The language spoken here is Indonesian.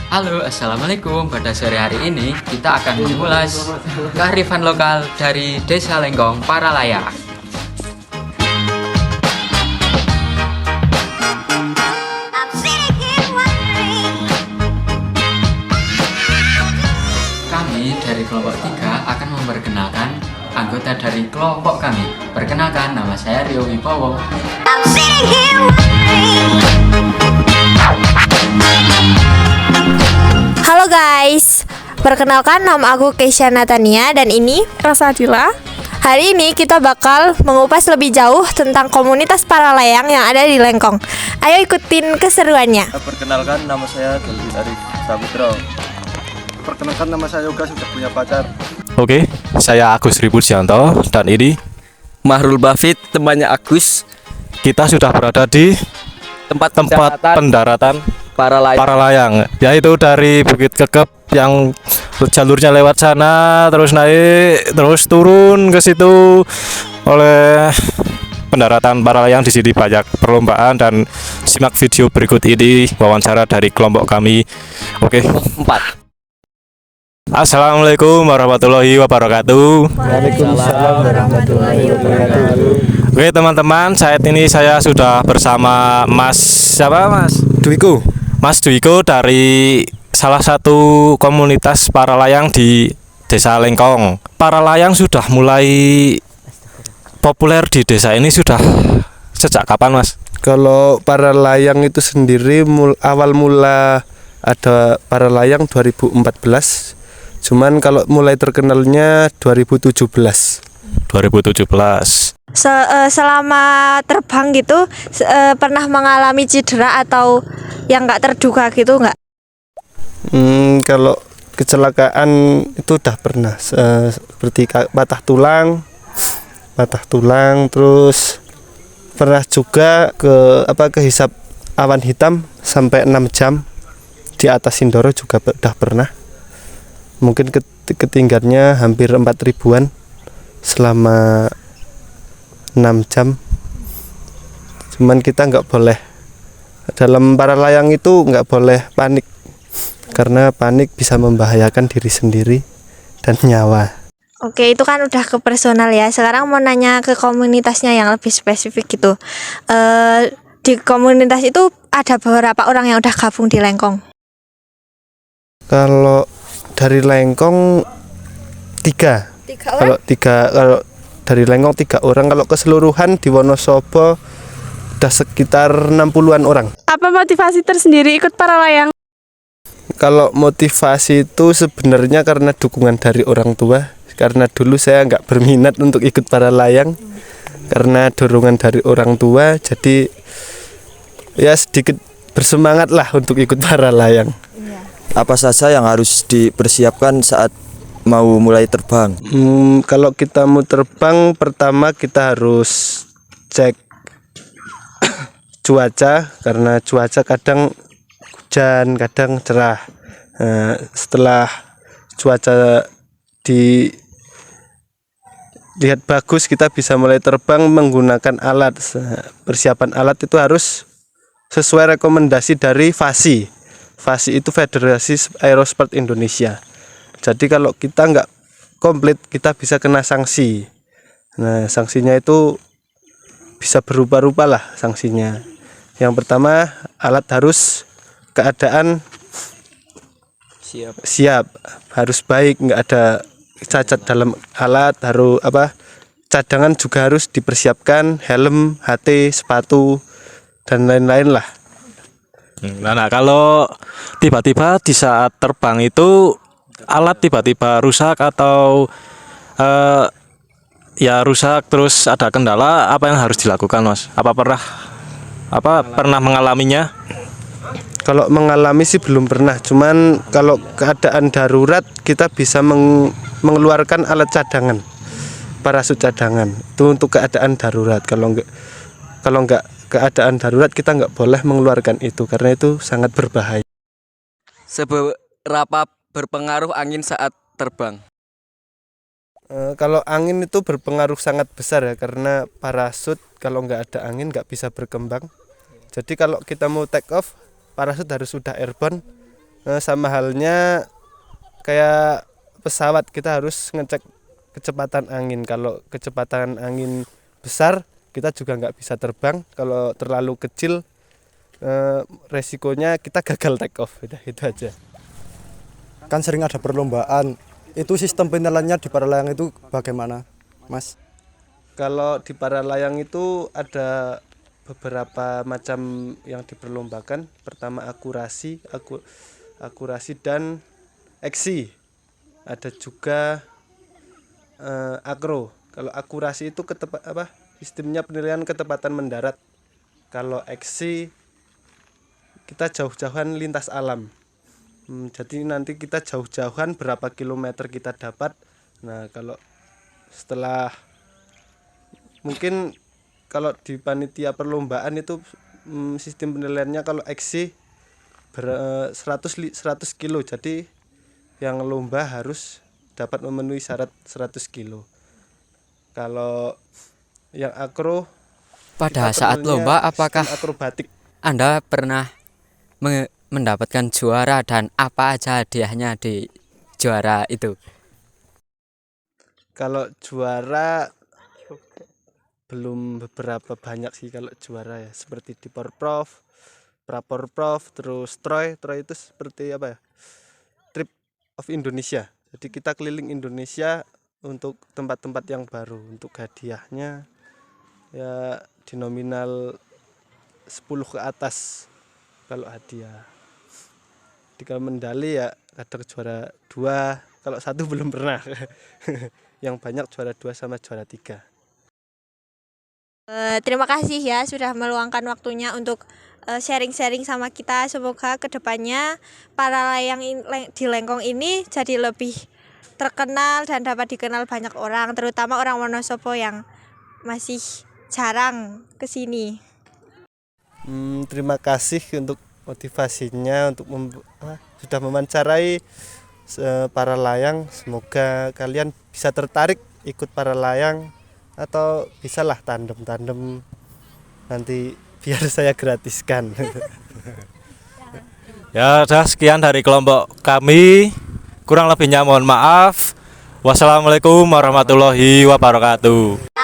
Halo, Assalamualaikum. Pada sore hari ini kita akan mengulas kearifan lokal dari Desa Lenggong, Paralayang. Kami dari kelompok 3 akan memperkenalkan anggota dari kelompok kami. Perkenalkan, nama saya Rio Wibowo. Halo guys, perkenalkan nama aku Keisha Natania dan ini Rasa Adila. hari ini kita bakal mengupas lebih jauh tentang komunitas Paralayang yang ada di Lengkong. Ayo ikutin keseruannya. Perkenalkan, nama saya Gelvin Arif Sabutro. Perkenalkan, nama saya Yoga, sudah punya pacar. Oke, saya Agus Ribudjanto dan ini Mahrul Bafid, temannya Agus. kita sudah berada di Tempat pendaratan Paralayang. Paralayang, yaitu dari Bukit Kekep yang jalurnya lewat sana, terus naik, terus turun ke situ oleh pendaratan Paralayang. Di sini banyak perlombaan dan simak video berikut ini wawancara dari kelompok kami. Oke. 4. Assalamualaikum warahmatullahi wabarakatuh. Waalaikumsalam warahmatullahi wabarakatuh. Oke teman-teman, saat ini saya sudah bersama Mas siapa Mas? Dwiko. Mas Dwiko dari salah satu komunitas Paralayang di Desa Lengkong. Paralayang sudah mulai populer di desa ini sudah sejak kapan Mas? Kalau Paralayang itu sendiri awal mula ada Paralayang 2014. Cuman kalau mulai terkenalnya 2017. 2017. Selama terbang gitu pernah mengalami cedera atau yang nggak terduga gitu nggak? Kalau kecelakaan itu udah pernah, seperti patah tulang, terus pernah juga kehisap awan hitam sampai 6 jam di atas Sindoro juga udah pernah. Mungkin ketinggiannya hampir 4 ribuan selama 6 jam. Cuman kita nggak boleh, dalam Paralayang itu nggak boleh panik, karena panik bisa membahayakan diri sendiri dan nyawa. Oke, itu kan udah ke personal ya. Sekarang mau nanya ke komunitasnya yang lebih spesifik gitu. Di komunitas itu ada beberapa orang yang udah gabung di Lengkong. Kalau dari Lengkong 3. Kalau dari Lengkong 3 orang. Kalau keseluruhan di Wonosobo udah sekitar 60-an orang. Apa motivasi tersendiri ikut Paralayang? Kalau motivasi itu sebenarnya karena dukungan dari orang tua. Karena dulu saya nggak berminat untuk ikut Paralayang, karena dorongan dari orang tua. Jadi ya sedikit bersemangat lah untuk ikut Paralayang. Apa saja yang harus dipersiapkan saat mau mulai terbang? Kalau kita mau terbang, pertama kita harus cek cuaca, karena cuaca kadang hujan, kadang cerah. Setelah cuaca dilihat bagus, kita bisa mulai terbang menggunakan alat. Persiapan alat itu harus sesuai rekomendasi dari FASI. FASI itu Federasi Aerosport Indonesia. Jadi kalau kita nggak komplit, kita bisa kena sanksi. Nah, sanksinya itu bisa berubah-ubah lah sanksinya. Yang pertama, alat harus keadaan siap, harus baik, nggak ada cacat dalam alat. Cadangan juga harus dipersiapkan, helm, HT, sepatu, dan lain-lain lah. Nah, kalau tiba-tiba di saat terbang itu alat tiba-tiba rusak atau ya rusak terus ada kendala, apa yang harus dilakukan Mas? Apa pernah mengalaminya? Kalau mengalami sih belum pernah, cuman kalau keadaan darurat kita bisa mengeluarkan alat cadangan, parasut cadangan. Itu untuk keadaan darurat. Kalau nggak keadaan darurat, kita nggak boleh mengeluarkan itu, karena itu sangat berbahaya. Seberapa berpengaruh angin saat terbang? Kalau angin itu berpengaruh sangat besar ya, karena parasut kalau nggak ada angin nggak bisa berkembang. Jadi kalau kita mau take off, parasut harus sudah airborne, Sama halnya kayak pesawat, kita harus ngecek kecepatan angin. Kalau kecepatan angin besar kita juga nggak bisa terbang, kalau terlalu kecil resikonya kita gagal take off. Udah itu aja. Kan sering ada perlombaan, itu sistem penilaiannya di para layang itu bagaimana, Mas? Kalau di para layang itu ada beberapa macam yang diperlombakan. Pertama akurasi dan eksi. Ada juga akro. Kalau akurasi itu sistemnya penilaian ketepatan mendarat. Kalau eksi kita jauh-jauhan lintas alam. Jadi nanti kita jauh-jauhan berapa kilometer kita dapat. Nah, kalau setelah mungkin kalau di panitia perlombaan itu sistem penilaiannya kalau eksi 100 kilo. Jadi yang lomba harus dapat memenuhi syarat 100 kilo. Kalau yang akro Pada kita saat penilaiannya lomba, apakah sistem akrobatik. Anda pernah mendapatkan juara dan apa aja hadiahnya di juara itu? Kalau juara belum beberapa banyak sih kalau juara ya, seperti di Porprov, Praporprov, terus Troy itu seperti apa ya? Trip of Indonesia. Jadi kita keliling Indonesia untuk tempat-tempat yang baru. Untuk hadiahnya ya di nominal 10 ke atas kalau hadiah. Di kalau medali ya kadang juara 2, kalau 1 belum pernah. Yang banyak juara 2 sama juara 3. Terima kasih ya sudah meluangkan waktunya untuk sharing-sharing sama kita. Semoga kedepannya para layang di Lengkong ini jadi lebih terkenal dan dapat dikenal banyak orang, terutama orang Wonosobo yang masih jarang kesini. Terima kasih untuk motivasinya, untuk sudah mewawancarai para layang. Semoga kalian bisa tertarik ikut para layang, atau bisalah tandem nanti biar saya gratiskan. Ya, udah sekian dari kelompok kami. Kurang lebihnya mohon maaf. Wassalamualaikum warahmatullahi wabarakatuh.